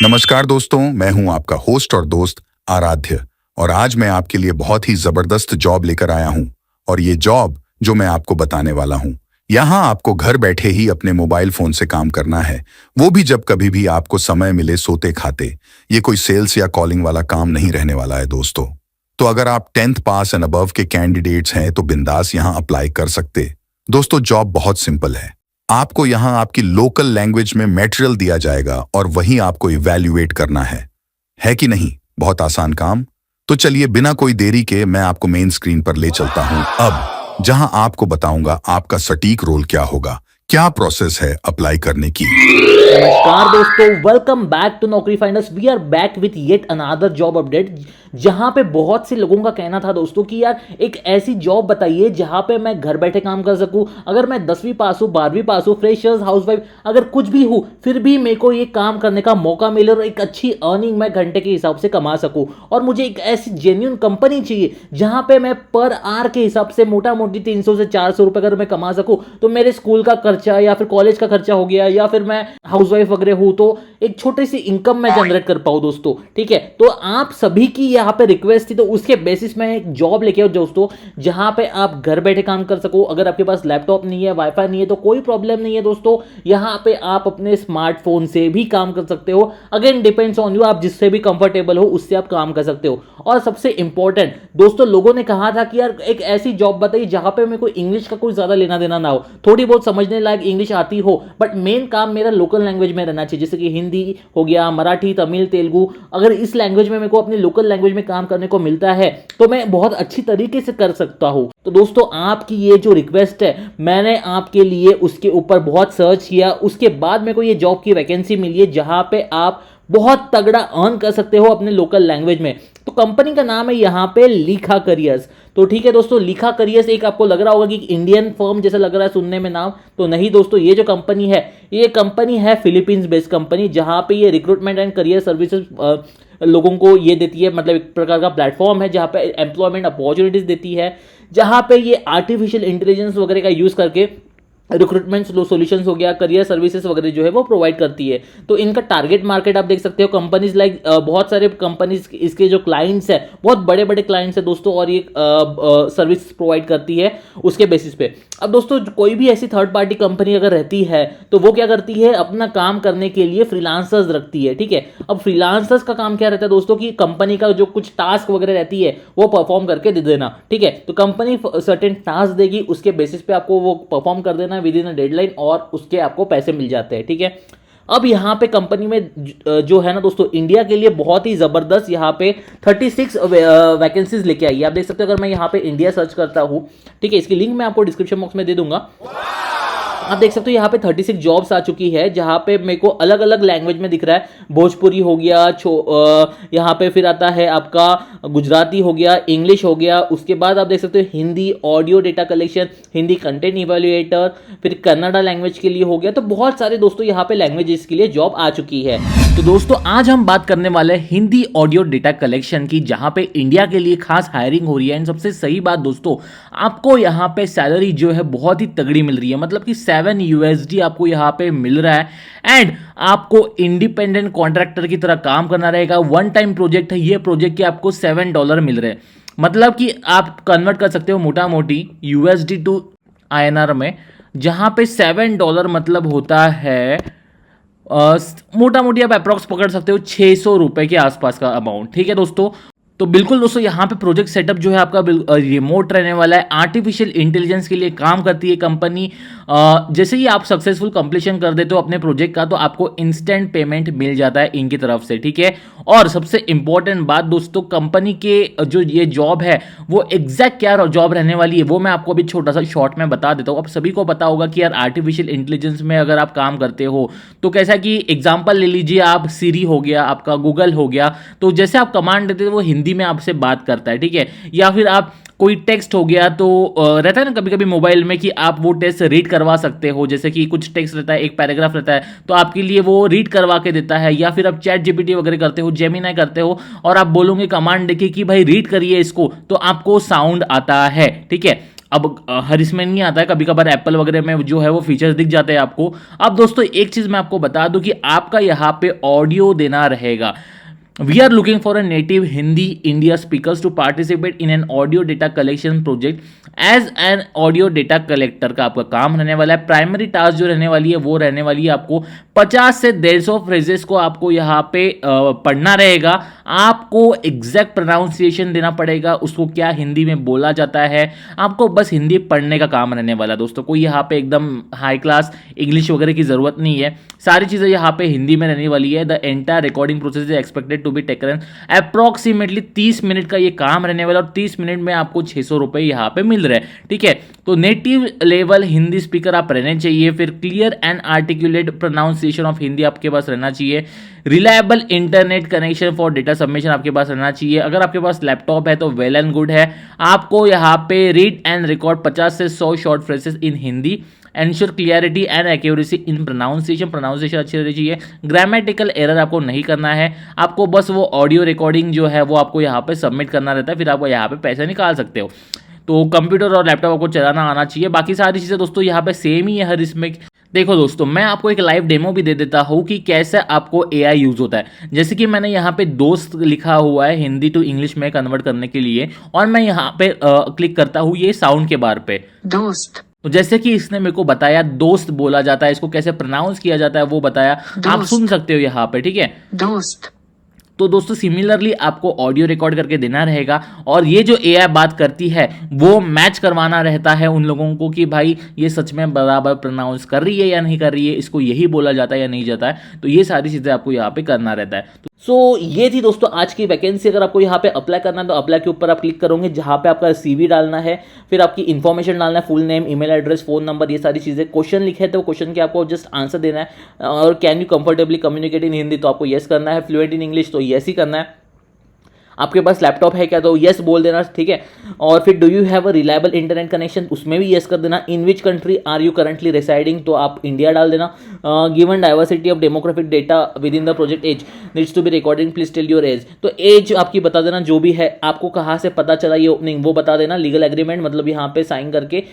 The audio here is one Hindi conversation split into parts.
नमस्कार दोस्तों, मैं हूं आपका होस्ट और दोस्त आराध्य। और आज मैं आपके लिए बहुत ही जबरदस्त जॉब लेकर आया हूं। और ये जॉब जो मैं आपको बताने वाला हूं, यहां आपको घर बैठे ही अपने मोबाइल फोन से काम करना है, वो भी जब कभी भी आपको समय मिले सोते खाते। ये कोई सेल्स या कॉलिंग वाला काम नहीं रहने वाला है दोस्तों। तो अगर आप 10th पास एंड अबव के कैंडिडेट्स हैं तो बिंदास यहां अप्लाई कर सकते। दोस्तों, जॉब बहुत सिंपल है। आपको यहां आपकी लोकल लैंग्वेज में मटेरियल दिया जाएगा और वहीं आपको इवैल्यूएट करना है कि नहीं? बहुत आसान काम। तो चलिए बिना कोई देरी के मैं आपको मेन स्क्रीन पर ले चलता हूं अब, जहां आपको बताऊंगा आपका सटीक रोल क्या होगा, क्या प्रोसेस है अप्लाई करने की। नमस्कार दोस्तों, welcome back to Naukri finders. We are back with yet another job update. जहां पे बहुत से लोगों का कहना था दोस्तों कि यार एक ऐसी जॉब बताइए जहां पे मैं घर बैठे काम कर सकूं। अगर मैं 10वीं पास हूं, 12वीं पास हूं, फ्रेशर्स, हाउसवाइफ, अगर कुछ भी हूं, फिर भी मेरे को ये काम करने का मौका मिले और एक अच्छी अर्निंग मैं घंटे के हिसाब से कमा सकूं। और मुझे एक ऐसी जेन्युइन कंपनी चाहिए जहां पे मैं पर आवर के हिसाब से मोटा मोटी 300 से 400 रुपए अगर मैं कमा सकूं तो मेरे स्कूल का खर्चा या फिर कॉलेज का खर्चा हो गया, या फिर मैं हाउसवाइफ वगैरह हूं तो एक छोटी सी इनकम मैं जनरेट कर पाऊं दोस्तों। ठीक है, तो आप सभी की यहां पे रिक्वेस्ट थी, तो उसके बेसिस में एक जॉब लेके आओ दोस्तों, जहां पे आप घर बैठे काम कर सको। अगर आपके पास लैपटॉप नहीं है, वाईफाई नहीं है तो कोई प्रॉब्लम नहीं है दोस्तों। यहां पे आप अपने स्मार्टफोन से भी काम कर सकते हो। अगेन डिपेंड्स ऑन यू, आप जिससे भी कंफर्टेबल हो उससे आप काम कर सकते हो। और सबसे इंपॉर्टेंट दोस्तों, लोगों ने कहा था कि यार एक ऐसी जॉब बताइए जहां पे मेरे को इंग्लिश का कोई ज्यादा लेना देना ना हो, थोड़ी बहुत समझने लायक इंग्लिश आती हो, बट मेन काम मेरा लोकल लैंग्वेज में रहना चाहिए, जैसे कि हिंदी हो गया, मराठी, तमिल, तेलुगु। अगर इस लैंग्वेज में मेरे को अपनी लोकल लैंग्वेज में काम करने को मिलता है तो मैं बहुत अच्छी तरीके से कर सकता हूं। तो दोस्तों, आपकी ये जो रिक्वेस्ट है, मैंने आपके लिए उसके ऊपर बहुत सर्च किया, उसके बाद मेरे को ये जॉब की वैकेंसी मिली है जहां पे आप बहुत तगड़ा अर्न कर सकते हो अपने लोकल लैंग्वेज में। तो कंपनी का नाम है यहां पे लिखा करियर्स। तो ठीक है दोस्तों, लिखा करियर्स एक आपको लग रहा होगा कि इंडियन फर्म जैसा लग रहा है सुनने में नाम, तो नहीं दोस्तों, ये जो कंपनी है, ये कंपनी है फिलीपींस बेस्ड कंपनी, जहां पे ये रिक्रूटमेंट एंड करियर सर्विसेज लोगों को ये देती है। मतलब एक प्रकार का प्लेटफॉर्म है जहां पे एम्प्लॉयमेंट अपॉर्चुनिटीज देती है, जहां पे ये आर्टिफिशियल इंटेलिजेंस वगैरह का यूज करके रिक्रूटमेंट सॉल्यूशंस हो गया, करियर सर्विसेज वगैरह जो है वो प्रोवाइड करती है। तो इनका टारगेट मार्केट आप देख सकते हो, कंपनीज लाइक बहुत सारे कंपनीज, इसके जो क्लाइंट्स है बहुत बड़े बड़े क्लाइंट्स है दोस्तों, और ये सर्विस प्रोवाइड करती है उसके बेसिस पे। अब दोस्तों, कोई भी ऐसी थर्ड पार्टी कंपनी अगर रहती है तो वो क्या करती है, अपना काम करने के लिए फ्रीलांसर्स रखती है। ठीक है, अब फ्रीलांसर्स का काम क्या रहता है दोस्तों कि कंपनी का जो कुछ टास्क वगैरह रहती है वो परफॉर्म करके दे देना। ठीक है, तो कंपनी सर्टेन टास्क देगी, उसके बेसिस पे आपको वो परफॉर्म कर देना विद इन अ डेडलाइन, और उसके आपको पैसे मिल जाते हैं। ठीक है, अब यहाँ पे कंपनी में जो है ना दोस्तों, इंडिया के लिए बहुत ही जबरदस्त यहाँ पे 36 वैकेंसीज लेके आई है। आप देख सकते हो, अगर मैं यहाँ पे इंडिया सर्च करता हूँ, ठीक है, इसकी लिंक मैं आपको डिस्क्रिप्शन बॉक्स में दे दूंगा। आप देख सकते हो यहाँ पे 36 जॉब्स आ चुकी है, जहाँ पे मेरे को अलग अलग लैंग्वेज में दिख रहा है। भोजपुरी हो गया, यहाँ पे फिर आता है आपका गुजराती हो गया, इंग्लिश हो गया, उसके बाद आप देख सकते हो Hindi audio data collection, Hindi content evaluator, फिर कन्नड़ा लैंग्वेज के लिए हो गया। तो बहुत सारे दोस्तों यहाँ पे लैंग्वेजेस के लिए जॉब आ चुकी है। तो दोस्तों, आज हम बात करने वाले हैं हिंदी ऑडियो डेटा कलेक्शन की, जहाँ पे इंडिया के लिए खास हायरिंग हो रही है। एंड सबसे सही बात दोस्तों, आपको यहाँ पे सैलरी जो है बहुत ही तगड़ी मिल रही है, मतलब कि 7 USD आपको यहाँ पे मिल रहा है। एंड आपको इंडिपेंडेंट कॉन्ट्रैक्टर की तरह काम करना रहेगा। वन टाइम प्रोजेक्ट है ये, प्रोजेक्ट के आपको $7 मिल रहे हैं। मतलब कि आप कन्वर्ट कर सकते हो मोटा मोटी USD टू INR में, जहाँ पे $7 मतलब होता है मोटा मोटी आप अप्रॉक्स पकड़ सकते हो 600 रुपए के आसपास का अमाउंट। ठीक है दोस्तों, तो बिल्कुल दोस्तों, यहाँ पे प्रोजेक्ट सेटअप जो है आपका रिमोट रहने वाला है। आर्टिफिशियल इंटेलिजेंस के लिए काम करती है कंपनी। जैसे ही आप सक्सेसफुल कंप्लीशन कर देते हो अपने प्रोजेक्ट का, तो आपको इंस्टेंट पेमेंट मिल जाता है इनकी तरफ से। ठीक है, और सबसे इंपॉर्टेंट बात दोस्तों, कंपनी के जो ये जॉब है वो एग्जैक्ट क्या जॉब रहने वाली है वो मैं आपको अभी छोटा सा शॉर्ट में बता देता हूँ। अब सभी को पता होगा कि यार आर्टिफिशियल इंटेलिजेंस में अगर आप काम करते हो तो कैसा कि एग्जाम्पल ले लीजिए, आप सीरी हो गया, आपका गूगल हो गया, तो जैसे आप कमांड देते हो वो हिंदी में आपसे बात करता है। ठीक है, या फिर आप कोई टेक्स्ट हो गया, तो रहता है ना कभी कभी मोबाइल में कि आप वो टेक्स्ट रीड करवा सकते हो, जैसे कि कुछ टेक्स्ट रहता है, एक पैराग्राफ रहता है, तो आपके लिए वो रीड करवा के देता है। या फिर आप चैट जीपीटी वगैरह करते हो, जेमिनी करते हो, और आप बोलोगे कमांड देके कि भाई रीड करिए इसको, तो आपको साउंड आता है। ठीक है, अब हर इसमें नहीं आता है, कभी कभार एप्पल वगैरह में जो है वो फीचर्स दिख जाते हैं आपको। अब दोस्तों एक चीज़ मैं आपको बता दूं कि आपका यहाँ पे ऑडियो देना रहेगा। We are looking for a native Hindi India speakers to participate in an audio data collection project as an audio data collector का आपका काम रहने वाला है। प्राइमरी टास्क जो रहने वाली है वो रहने वाली है आपको 50 से 150 फ्रेजेस को आपको यहाँ पे पढ़ना रहेगा। आपको एग्जैक्ट प्रोनाउंसिएशन देना पड़ेगा, उसको क्या हिंदी में बोला जाता है, आपको बस हिंदी पढ़ने का काम रहने वाला है दोस्तों। कोई यहाँ पे एकदम हाई क्लास इंग्लिश वगैरह की ज़रूरत नहीं है, सारी चीज़ें यहाँ पे हिंदी में रहने वाली है। The entire recording process is expected to be taken approximately 30 minute का ये काम रहने वाला, और 30 मिनट में आपको 600 रुपये यहाँ पे मिल रहे हैं, ठीक है। तो नेटिव लेवल हिंदी स्पीकर आप रहने चाहिए, फिर clear and articulate pronunciation of Hindi आपके पास रहना चाहिए, reliable internet connection for data submission आपके पास रहना चाहिए। अगर आपके पास लैपटॉप है तो वेल एंड गुड है। आपको यहाँ पे रीड एंड रिकॉर्ड 50 से 100 short phrases in Hindi, ensure clarity and accuracy in pronunciation अच्छी रहनी चाहिए। ग्रामेटिकल एरर आपको नहीं करना है, आपको बस वो ऑडियो रिकॉर्डिंग जो है वो आपको यहाँ पे सबमिट करना रहता है, फिर आपको यहाँ पे पैसे निकाल सकते हो। तो कंप्यूटर और लैपटॉप आपको चलाना आना चाहिए। बाकी सारी चीज़ें दोस्तों यहाँ पे सेम ही है हर इसमें। देखो दोस्तों, मैं आपको एक लाइव डेमो भी दे देता हूँ कि कैसे आपको AI यूज़ होता है। जैसे कि मैंने यहाँ पे दोस्त लिखा हुआ है हिंदी टू इंग्लिश में कन्वर्ट करने के लिए, और मैं यहाँ पे क्लिक करता हूँ ये साउंड के बार पे, दोस्त। तो जैसे कि इसने मेरे को बताया दोस्त बोला जाता है, इसको कैसे प्रोनाउंस किया जाता है वो बताया, आप सुन सकते हो यहाँ पे, ठीक है, दोस्त। तो दोस्तों सिमिलरली आपको ऑडियो रिकॉर्ड करके देना रहेगा, और ये जो AI बात करती है वो मैच करवाना रहता है उन लोगों को कि भाई ये सच में बराबर प्रोनाउंस कर रही है या नहीं कर रही है, इसको यही बोला जाता है या नहीं जाता है। तो ये सारी चीज़ें आपको यहाँ पे करना रहता है। सो ये थी दोस्तों आज की वैकेंसी। अगर आपको यहाँ पे अप्लाई करना है तो अप्लाई के ऊपर आप क्लिक करोगे, जहाँ पे आपका CV डालना है, फिर आपकी इन्फॉर्मेशन डालना है, full name, email address, phone number, ये सारी चीज़ें। क्वेश्चन लिखे तो क्वेश्चन के आपको जस्ट आंसर देना है, और can you comfortably communicate in Hindi तो आपको येस करना है, फ्लुएंट इन इंग्लिश तो येस ही करना है। आपके पास लैपटॉप है क्या तो यस बोल देना, ठीक है। और फिर do you have a reliable internet connection, उसमें भी यस कर देना। In which country are you currently residing तो आप इंडिया डाल देना। Given diversity of demographic data within the project age needs to be recording, please tell your age. तो एज आपकी बता देना जो भी है, आपको कहाँ से पता चला ये ओपनिंग वो बता देना। लीगल एग्रीमेंट मतलब यहाँ पे साइन करके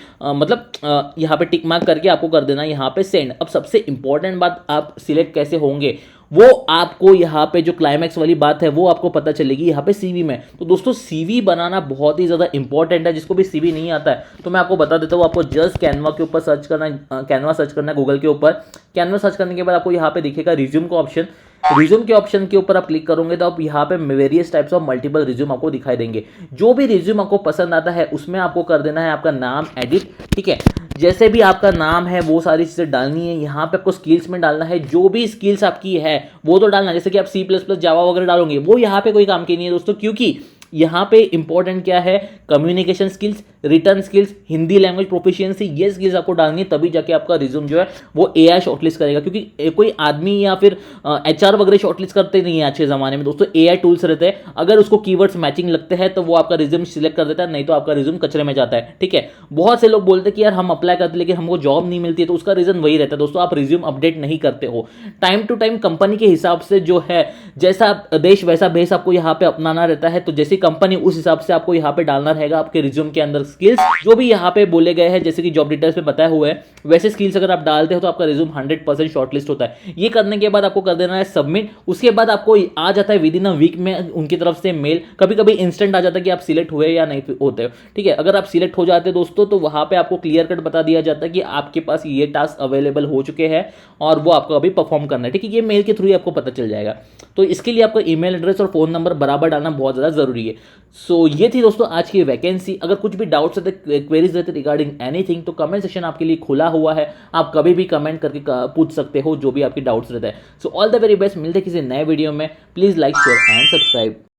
यहाँ पे टिक मार्क करके आपको कर देना यहाँ पे सेंड। अब सबसे इंपॉर्टेंट बात, आप सिलेक्ट कैसे होंगे वो आपको यहाँ पे जो क्लाइमैक्स वाली बात है वो आपको पता चलेगी यहाँ पे CV में। तो दोस्तों CV बनाना बहुत ही ज़्यादा इंपॉर्टेंट है। जिसको भी CV नहीं आता है तो मैं आपको बता देता हूँ, आपको जस्ट कैनवा के ऊपर सर्च करना है, कैनवा सर्च करना है गूगल के ऊपर। कैनवा सर्च करने के बाद आपको यहाँ पे दिखेगा रिज्यूम का ऑप्शन। रिज्यूम के ऑप्शन के ऊपर आप क्लिक करोगे तो आप यहाँ पे various types of multiple resume आपको दिखाई देंगे। जो भी रिज्यूम आपको पसंद आता है उसमें आपको कर देना है आपका नाम एडिट, ठीक है। जैसे भी आपका नाम है वो सारी चीज़ें डालनी है। यहाँ पे आपको स्किल्स में डालना है, जो भी स्किल्स आपकी है वो तो डालना है। जैसे कि आप C++ जावा वगैरह डालोगे वो यहाँ पे कोई काम की नहीं है दोस्तों, क्योंकि यहाँ पे इंपॉर्टेंट क्या है, communication skills, return skills, Hindi language proficiency, ये स्किल्स आपको डालनी है, तभी जाके आपका रिज्यूम जो है वो AI शॉर्टलिस्ट करेगा। क्योंकि कोई आदमी या फिर HR वगैरह शॉर्टलिस्ट करते नहीं है आज के ज़माने में दोस्तों, AI टूल्स रहते हैं। अगर उसको कीवर्ड्स मैचिंग लगते हैं तो वो आपका रिज्यूम सिलेक्ट कर देता है, नहीं तो आपका रिज्यूम कचरे में जाता है, ठीक है। बहुत से लोग बोलते हैं कि यार हम अप्लाई करते हैं लेकिन हमको जॉब नहीं मिलती है, तो उसका रीज़न वही रहता है दोस्तों, आप रिज्यूम अपडेट नहीं करते हो। टाइम टू टाइम कंपनी के हिसाब से जो है, जैसा देश वैसा भेष आपको यहाँ पे अपनाना रहता है। तो जैसी कंपनी उस हिसाब से आपको यहाँ पे डालना रहेगा आपके रिज्यूम के अंदर स्किल्स जो भी यहाँ पे बोले गए हैं, जैसे कि जॉब डिटेल्स में बताया हुआ है वैसे स्किल्स अगर आप डालते हो तो आपका रिज्यूम 100% शॉर्टलिस्ट होता है। ये करने के बाद आपको कर देना है सबमिट। उसके बाद आपको आ जाता है विद इन अ वीक में उनकी तरफ से मेल। कभी कभी इंस्टेंट आ जाता है कि आप सिलेक्ट हुए या नहीं होते हो, ठीक है। अगर आप सिलेक्ट हो जाते दोस्तों तो वहां पे आपको क्लियर कट बता दिया जाता है कि आपके पास ये टास्क अवेलेबल हो चुके हैं और वो आपको अभी परफॉर्म करना है, ठीक है। ये मेल के थ्रू ही आपको पता चल जाएगा। तो इसके लिए आपका ईमेल एड्रेस और फोन नंबर बराबर डालना बहुत ज़्यादा जरूरी है। सो ये थी दोस्तों आज की वैकेंसी। अगर कुछ भी डाउट्स रहते, क्वेरीज रहते रिगार्डिंग एनीथिंग, तो कमेंट सेक्शन आपके लिए खुला हुआ है। आप कभी भी कमेंट करके पूछ सकते हो जो भी आपकी डाउट्स रहते हैं। So all the very best, मिलते हैं किसी नए वीडियो में। Please like, share and subscribe.